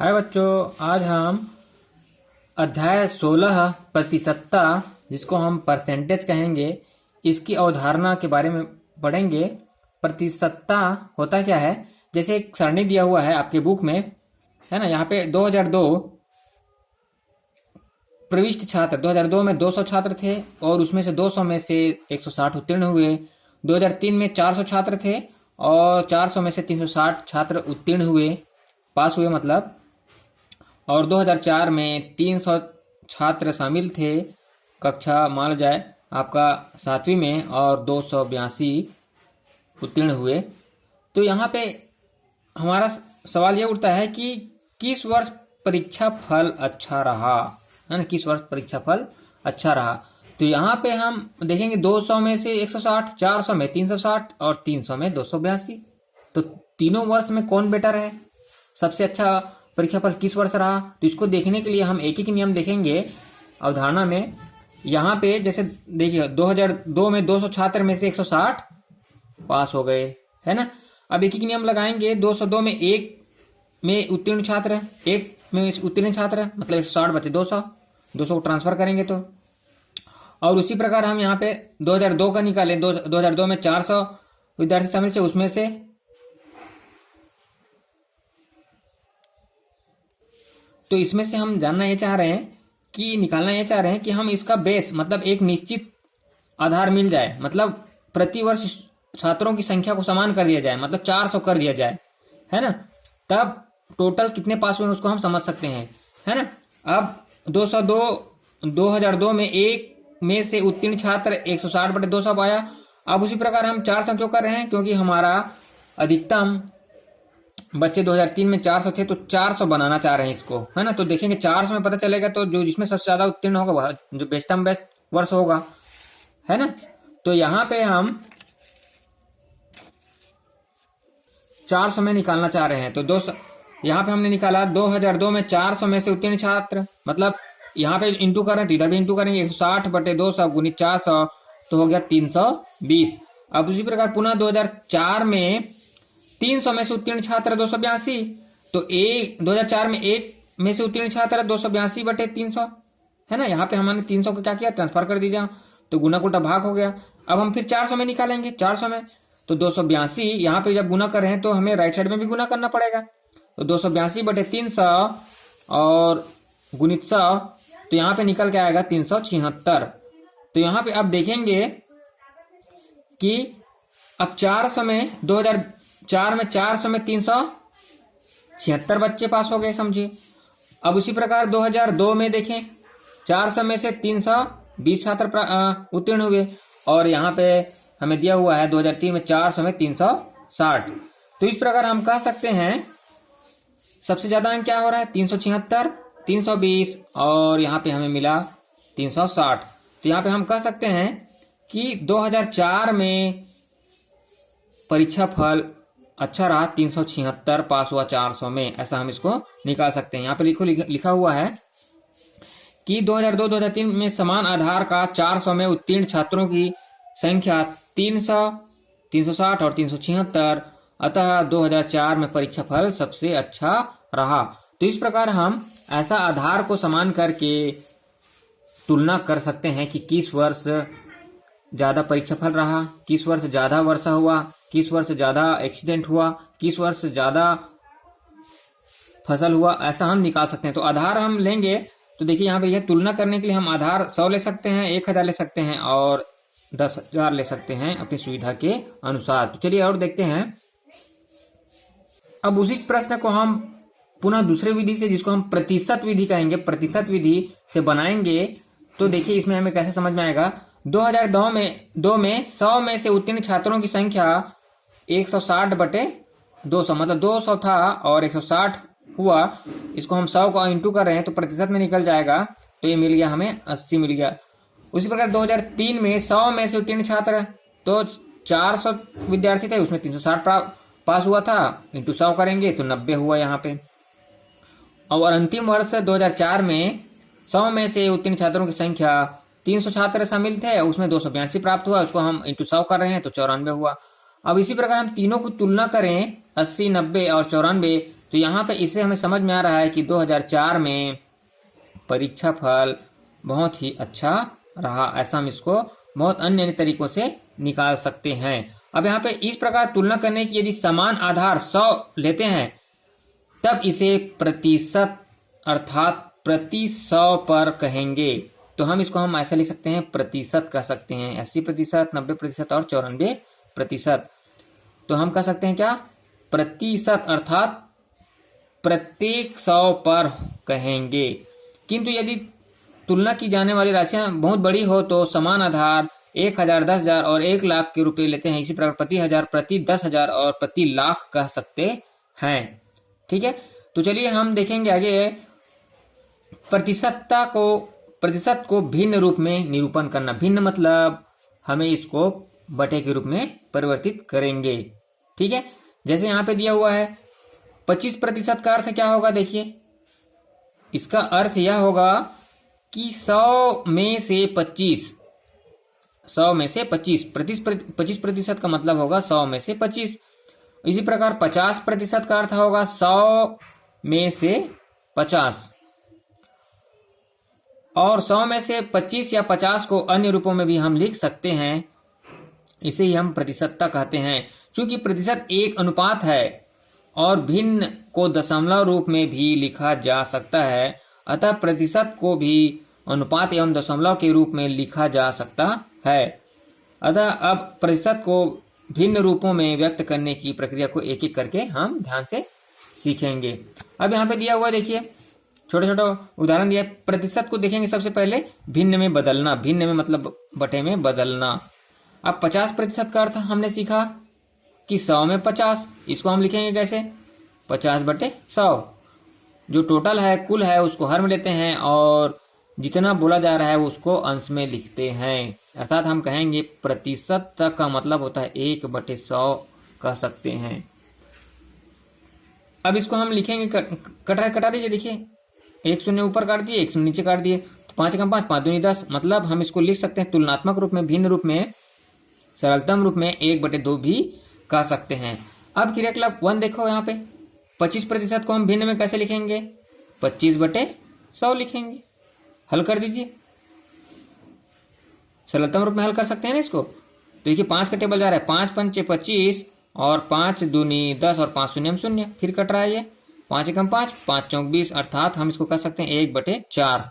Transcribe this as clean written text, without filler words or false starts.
हाय बच्चों, आज हम अध्याय 16 प्रतिशतता, जिसको हम परसेंटेज कहेंगे, इसकी अवधारणा के बारे में पढ़ेंगे। प्रतिशतता होता क्या है? जैसे एक सरणी दिया हुआ है आपके बुक में, है ना। यहाँ पे 2002 प्रविष्ट छात्र, 2002 में 200 छात्र थे और उसमें से 200 में से 160 उत्तीर्ण हुए। 2003 में 400 छात्र थे और 400 में से 360 छात्र उत्तीर्ण हुए, पास हुए मतलब। और 2004 में 300 छात्र शामिल थे, कक्षा मान जाए आपका 7वीं में, और 282 उत्तीर्ण हुए। तो यहाँ पे हमारा सवाल ये उठता है कि किस वर्ष परीक्षा फल अच्छा रहा, है ना। किस वर्ष परीक्षा फल अच्छा रहा? तो यहाँ पे हम देखेंगे 200 में से 160, 400 में 360 और 300 में 282। तो तीनों वर्ष में कौन बेटर है, सबसे अच्छा परीक्षा फल किस वर्ष रहा? तो इसको देखने के लिए हम एक एक नियम देखेंगे अवधारणा में। यहाँ पे जैसे देखिए 2002 में 200 छात्र में से 160 पास हो गए, है ना। अब एक एक नियम लगाएंगे। 202 में एक में उत्तीर्ण छात्र, एक में उत्तीर्ण छात्र, मतलब 160 बचे 200 को ट्रांसफर करेंगे तो। और उसी प्रकार हम यहाँ पे 2002 का निकालें। 2002 में 400 विद्यार्थी शामिल से, उसमें से तो इसमें से हम जानना ये चाह रहे हैं कि निकालना ये चाह रहे हैं कि हम इसका बेस, मतलब एक निश्चित आधार मिल जाए, मतलब प्रति वर्ष छात्रों की संख्या को समान कर दिया जाए, मतलब 400 कर दिया जाए, है ना। तब टोटल कितने पास हुए उसको हम समझ सकते हैं, है ना। अब 2002 में एक में से उत्तीर्ण छात्र 160 बटे 200 पाया। अब उसी प्रकार हम 400 क्यों कर रहे हैं? क्योंकि हमारा अधिकतम बच्चे 2003 में 400 थे, तो 400 बनाना चाह रहे हैं इसको, है ना। तो देखेंगे 400 में पता चलेगा, तो जो जिसमें सबसे ज्यादा उत्तीर्ण होगा वह जो बेस्टम बेस्ट वर्ष होगा, है ना। तो यहाँ पे हम 400 में निकालना चाह रहे हैं। तो 200 यहाँ पे हमने निकाला 2002 में 400 में से उत्तीर्ण छात्र, मतलब यहाँ पे इंटू कर रहे हैं तो इधर भी इंटू करेंगे। 160 बटे 200 गुणित 400 तो हो गया 320। अब उसी प्रकार पुनः 2004 में 300 में से उत्तीर्ण छात्र 282, तो 2004 में एक में से उत्तीर्ण छात्र 282 बटे 300, है ना। यहाँ पे हमने 300 को क्या किया, ट्रांसफर कर दीजिए, तो गुना उल्टा भाग हो गया। अब हम फिर 400 में निकालेंगे। 400 में तो 282, यहाँ पे जब गुना कर रहे हैं तो हमें राइट साइड में भी गुना करना पड़ेगा। तो 282 बटे 300 और गुणित 100, तो यहाँ पे निकल के आएगा 376। तो यहाँ पे अब देखेंगे कि अब 400 में 2004 में 400 में 376 बच्चे पास हो गए, समझिए। अब उसी प्रकार 2002 में देखें, 400 में से 320 छात्र उत्तीर्ण हुए, और यहाँ पे हमें दिया हुआ है 2003 में 400 में 360। तो इस प्रकार हम कह सकते हैं सबसे ज्यादा अंक क्या हो रहा है, 376, 320, और यहाँ पे हमें मिला 360। तो यहाँ पे हम कह सकते हैं कि 2004 में परीक्षा फल अच्छा रहा, 376 पास हुआ 400 में, ऐसा हम इसको निकाल सकते हैं। यहाँ पे लिखा हुआ है कि 2002-2003 में समान आधार का 400 में उत्तीर्ण छात्रों की संख्या 300, 360 और 376, अतः 2004 में परीक्षा फल सबसे अच्छा रहा। तो इस प्रकार हम ऐसा आधार को समान करके तुलना कर सकते हैं कि किस वर्ष ज्यादा परीक्षा फल रहा, किस वर्ष ज्यादा वर्षा हुआ, किस वर्ष ज्यादा एक्सीडेंट हुआ, किस वर्ष ज्यादा फसल हुआ, ऐसा हम निकाल सकते हैं। तो आधार हम लेंगे तो देखिए यहाँ पे यह तुलना करने के लिए हम आधार 100 ले सकते हैं, 1000 ले सकते हैं और 10,000 ले सकते हैं अपनी सुविधा के अनुसार। तो चलिए और देखते हैं। अब उसी प्रश्न को हम पुनः दूसरे विधि से, जिसको हम प्रतिशत विधि कहेंगे, प्रतिशत विधि से बनाएंगे। तो देखिए इसमें हमें कैसे समझ में आएगा। 2002 में 100 में से उत्तीर्ण छात्रों की संख्या 160 बटे 200, मतलब 200 था और 160 हुआ। इसको हम 100 को इंटू कर रहे हैं तो प्रतिशत में निकल जाएगा, तो ये मिल गया हमें 80 मिल गया। उसी प्रकार 2003 में 100 में से उत्तीर्ण छात्र, तो 400 विद्यार्थी थे, उसमें 360 पास हुआ था, इंटू 100 करेंगे तो 90 हुआ यहाँ पे। और अंतिम वर्ष 2004 में 100 में से उत्तीर्ण छात्रों की संख्या 300 छात्र शामिल थे, उसमें 282 प्राप्त हुआ, उसको हम इंटू 100 कर रहे हैं तो 94 हुआ। अब इसी प्रकार हम तीनों की तुलना करें, 80, 90 और 94, तो यहाँ पे इससे हमें समझ में आ रहा है कि 2004 में परीक्षा फल बहुत ही अच्छा रहा। ऐसा हम इसको बहुत अन्य तरीकों से निकाल सकते हैं। अब यहाँ पे इस प्रकार तुलना करने की यदि समान आधार 100 लेते हैं तब इसे प्रतिशत अर्थात प्रति 100 पर कहेंगे। तो हम इसको ऐसा लिख सकते हैं, प्रतिशत कह सकते हैं, 80%, 90% और 94%। तो हम कह सकते हैं क्या, प्रतिशत अर्थात प्रत्येक 100 पर कहेंगे। किंतु यदि तुलना की जाने वाली राशियां बहुत बड़ी हो तो समान आधार 1000, 10,000 और 1,00,000 के रुपए लेते हैं। इसी प्रकार प्रति 1000, प्रति 10,000 और प्रति लाख कह सकते हैं। ठीक है, तो चलिए हम देखेंगे आगे प्रतिशत को भिन्न रूप में निरूपण करना। भिन्न मतलब हमें इसको बटे के रूप में परिवर्तित करेंगे। ठीक है, जैसे यहाँ पे दिया हुआ है 25% का अर्थ क्या होगा, देखिए इसका अर्थ यह होगा कि 100 में से 25, 25% का मतलब होगा 100 में से 25। इसी प्रकार 50% का अर्थ होगा 100 में से 50, और 100 में से 25 या 50 को अन्य रूपों में भी हम लिख सकते हैं। इसे ही हम प्रतिशतता कहते हैं। चूंकि प्रतिशत एक अनुपात है और भिन्न को दशमलव रूप में भी लिखा जा सकता है, अतः प्रतिशत को भी अनुपात एवं दशमलव के रूप में लिखा जा सकता है। अतः अब प्रतिशत को भिन्न रूपों में व्यक्त करने की प्रक्रिया को एक एक करके हम ध्यान से सीखेंगे। अब यहाँ पे दिया हुआ देखिए छोटे छोटे उदाहरण दिया। प्रतिशत को देखेंगे सबसे पहले भिन्न में बदलना। भिन्न में मतलब बटे में बदलना। अब 50% का अर्थ हमने सीखा कि 100 में 50। इसको हम लिखेंगे कैसे, 50/100। जो टोटल है, कुल है, उसको हर में लेते हैं और जितना बोला जा रहा है उसको अंश में लिखते हैं। अर्थात हम कहेंगे प्रतिशत तक का मतलब होता है 1/100 कह सकते हैं। अब इसको हम लिखेंगे, कटा दीजिए। देखिए 1 शून्य ऊपर काट दिए, 1 शून्य नीचे काट दिए, तो 5 का 5, 5 दूनी 10। मतलब हम इसको लिख सकते हैं तुलनात्मक रूप में, भिन्न रूप में, सरलतम रूप में 1/2 भी कह सकते हैं। अब क्रियाकलाप 1 देखो, यहाँ पे 25% को हम भिन्न में कैसे लिखेंगे, 25/100 लिखेंगे। हल कर दीजिए, सरलतम रूप में हल कर सकते हैं ना इसको। तो देखिए 5 का टेबल जा रहा है, 5 पंचे 25 और 5 दूनी 10 और 5 शून्य 0। फिर कट रहा है ये 5 एकम 5, 5 चौक 20। अर्थात हम इसको कह सकते हैं 1/4।